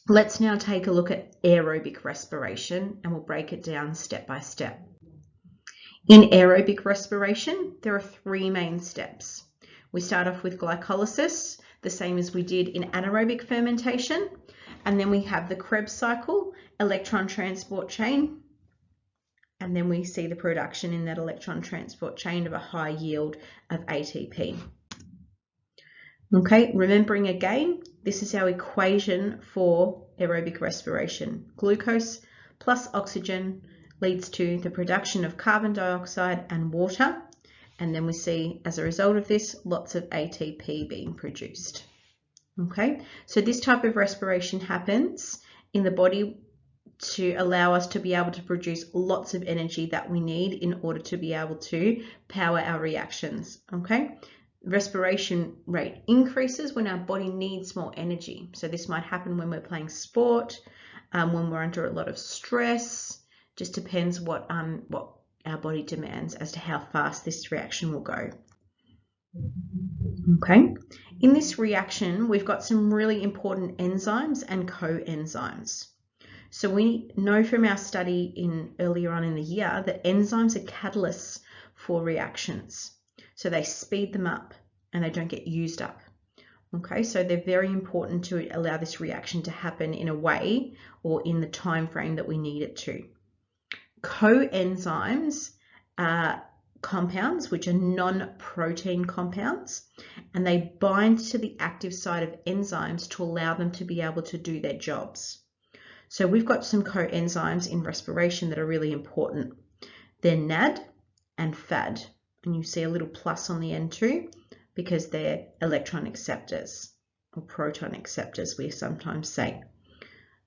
Let's now take a look at aerobic respiration, and we'll break it down step by step. In aerobic respiration, there are three main steps. We start off with glycolysis, the same as we did in anaerobic fermentation, and then we have the Krebs cycle, electron transport chain, and then we see the production in that electron transport chain of a high yield of ATP. Okay, remembering again, this is our equation for aerobic respiration. Glucose plus oxygen leads to the production of carbon dioxide and water, and then we see, as a result of this, lots of ATP being produced. Okay, so this type of respiration happens in the body to allow us to be able to produce lots of energy that we need in order to be able to power our reactions. Okay, respiration rate increases when our body needs more energy. So this might happen when we're playing sport, when we're under a lot of stress. Just depends what our body demands as to how fast this reaction will go. Okay, in this reaction, we've got some really important enzymes and coenzymes. So we know from our study earlier on in the year that enzymes are catalysts for reactions. So they speed them up and they don't get used up. Okay, so they're very important to allow this reaction to happen in a way or in the time frame that we need it to. Coenzymes are compounds which are non-protein compounds, and they bind to the active site of enzymes to allow them to be able to do their jobs. So we've got some coenzymes in respiration that are really important. They're NAD and FAD, and you see a little plus on the end too, because they're electron acceptors, or proton acceptors, we sometimes say.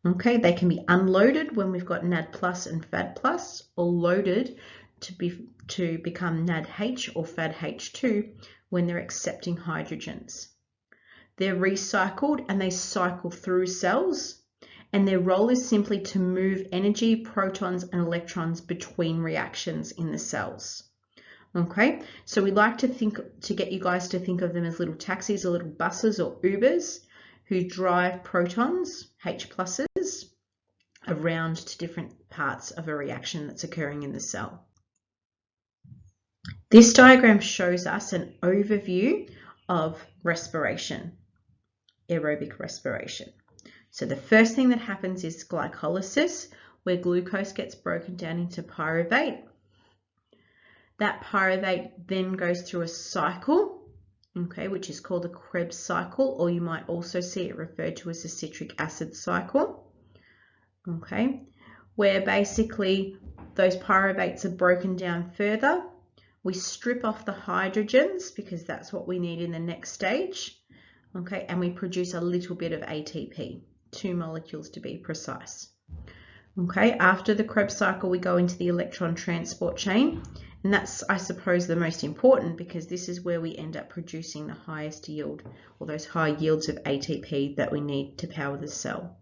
Okay, they can be unloaded when we've got NAD plus and FAD plus, or loaded to become NADH or FADH2 when they're accepting hydrogens. They're recycled and they cycle through cells, and their role is simply to move energy, protons and electrons between reactions in the cells. Okay, so we like to get you guys to think of them as little taxis or little buses or Ubers who drive protons, H pluses, around to different parts of a reaction that's occurring in the cell. This diagram shows us an overview of respiration, aerobic respiration. So the first thing that happens is glycolysis, where glucose gets broken down into pyruvate. That pyruvate then goes through a cycle, okay, which is called the Krebs cycle, or you might also see it referred to as the citric acid cycle, okay, where basically those pyruvates are broken down further. We strip off the hydrogens because that's what we need in the next stage, okay, and we produce a little bit of ATP, 2 molecules to be precise. Okay, after the Krebs cycle, we go into the electron transport chain, and that's, I suppose, the most important because this is where we end up producing the highest yield, or those high yields of ATP that we need to power the cell.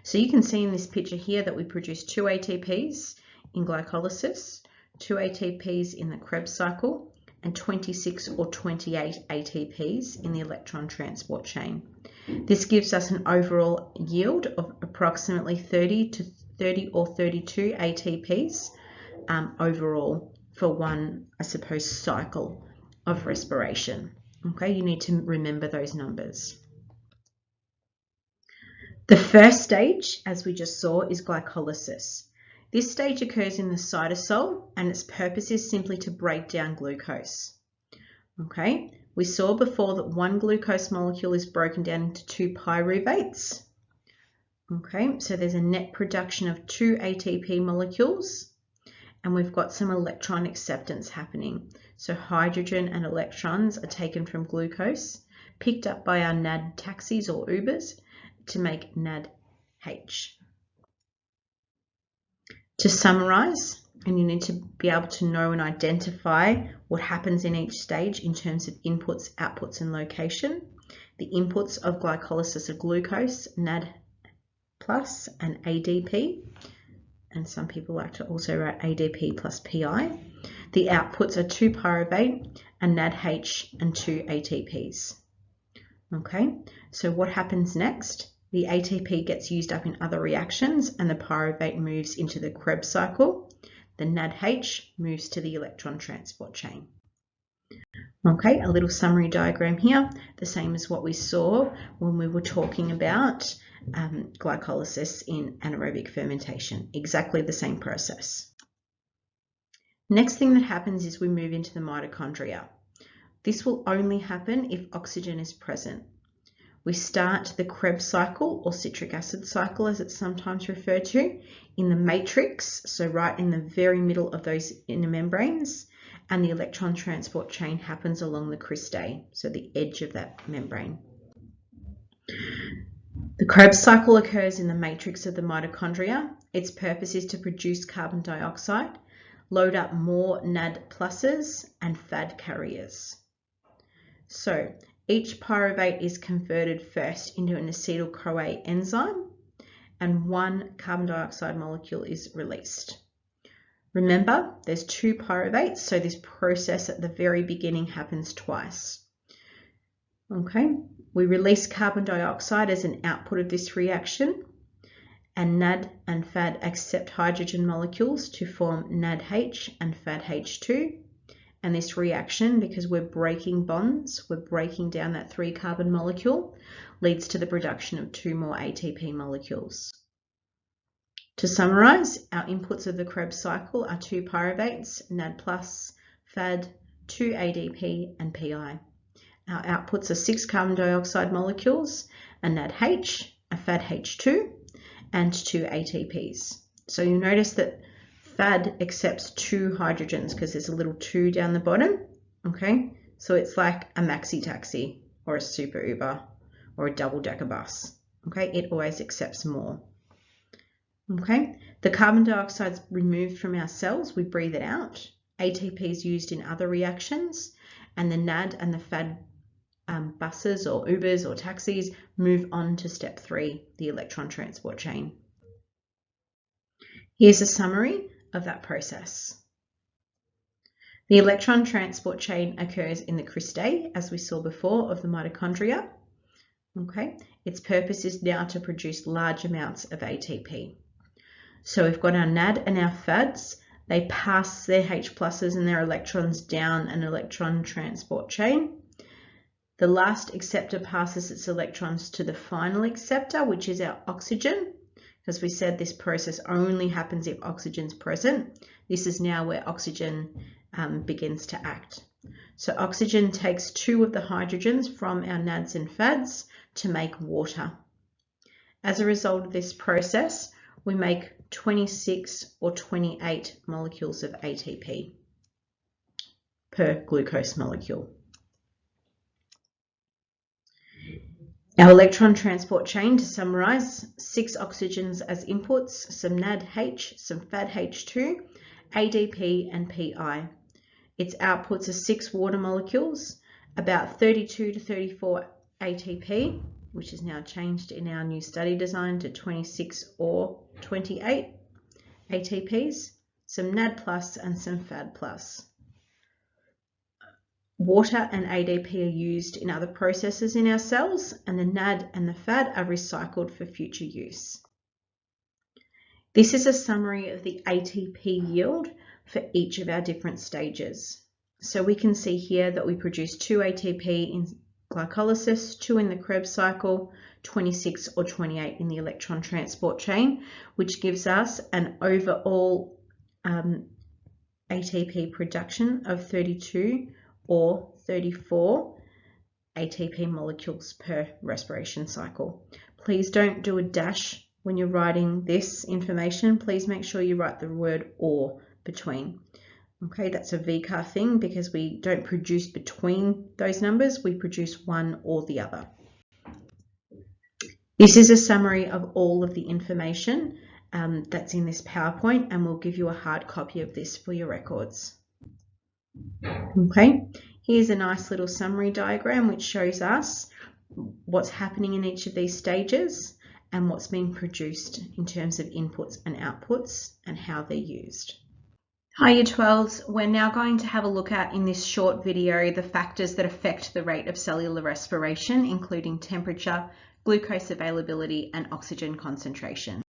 So you can see in this picture here that we produce 2 ATPs in glycolysis, 2 ATPs in the Krebs cycle, and 26 or 28 ATPs in the electron transport chain. This gives us an overall yield of approximately 30 or 32 ATPs overall for one, I suppose, cycle of respiration. Okay, you need to remember those numbers. The first stage, as we just saw, is glycolysis. This stage occurs in the cytosol, and its purpose is simply to break down glucose. Okay, we saw before that one glucose molecule is broken down into 2 pyruvates. Okay, so there's a net production of 2 ATP molecules, and we've got some electron acceptance happening. So hydrogen and electrons are taken from glucose, picked up by our NAD taxis or Ubers to make NADH. To summarize, and you need to be able to know and identify what happens in each stage in terms of inputs, outputs, and location. The inputs of glycolysis are glucose, NAD plus, and ADP. And some people like to also write ADP plus PI. The outputs are 2 pyruvate, a NADH, and 2 ATPs. Okay, so what happens next? The ATP gets used up in other reactions and the pyruvate moves into the Krebs cycle. The NADH moves to the electron transport chain. Okay, a little summary diagram here, the same as what we saw when we were talking about glycolysis in anaerobic fermentation. Exactly the same process. Next thing that happens is we move into the mitochondria. This will only happen if oxygen is present. We start the Krebs cycle, or citric acid cycle as it's sometimes referred to, in the matrix, so right in the very middle of those inner membranes, and the electron transport chain happens along the cristae, so the edge of that membrane. The Krebs cycle occurs in the matrix of the mitochondria. Its purpose is to produce carbon dioxide, load up more NAD pluses and Fad carriers. So each pyruvate is converted first into an acetyl-CoA enzyme, and one carbon dioxide molecule is released. Remember, there's two pyruvates, so this process at the very beginning happens twice. Okay, we release carbon dioxide as an output of this reaction, and NAD and Fad accept hydrogen molecules to form NADH and FADH2. And this reaction, because we're breaking bonds, we're breaking down that 3-carbon molecule, leads to the production of 2 more ATP molecules. To summarize, our inputs of the Krebs cycle are 2 pyruvates, NAD+, Fad, 2 ADP, and PI. Our outputs are 6 carbon dioxide molecules, a NADH, a FADH2, and 2 ATPs. So you'll notice that Fad accepts 2 hydrogens because there's a little 2 down the bottom. Okay, so it's like a maxi taxi or a super Uber or a double-decker bus. Okay, it always accepts more. Okay, the carbon dioxide is removed from our cells, we breathe it out. ATP is used in other reactions, and the NAD and the Fad buses or Ubers or taxis move on to step 3, the electron transport chain. Here's a summary of that process. The electron transport chain occurs in the cristae, as we saw before, of the mitochondria. Okay, its purpose is now to produce large amounts of ATP. So we've got our NAD and our FADs. They pass their H pluses and their electrons down an electron transport chain. The last acceptor passes its electrons to the final acceptor, which is our oxygen. As we said, this process only happens if oxygen is present. This is now where oxygen begins to act. So oxygen takes 2 of the hydrogens from our NADs and FADs to make water. As a result of this process, we make 26 or 28 molecules of ATP per glucose molecule. Our electron transport chain, to summarize, 6 oxygens as inputs, some NADH, some FADH2, ADP and PI. Its outputs are 6 water molecules, about 32 to 34 ATP, which is now changed in our new study design to 26 or 28 ATPs, some NAD+ and some FAD+. Water and ADP are used in other processes in our cells, and the NAD and the FAD are recycled for future use. This is a summary of the ATP yield for each of our different stages. So we can see here that we produce 2 ATP in glycolysis, 2 in the Krebs cycle, 26 or 28 in the electron transport chain, which gives us an overall ATP production of 32 or 34 ATP molecules per respiration cycle. Please don't do a dash when you're writing this information. Please make sure you write the word or between. Okay, that's a VCAR thing because we don't produce between those numbers, we produce one or the other. This is a summary of all of the information that's in this PowerPoint, and we'll give you a hard copy of this for your records. Okay, here's a nice little summary diagram which shows us what's happening in each of these stages and what's being produced in terms of inputs and outputs and how they're used. Hi Year 12s, we're now going to have a look at in this short video the factors that affect the rate of cellular respiration, including temperature, glucose availability, and oxygen concentration.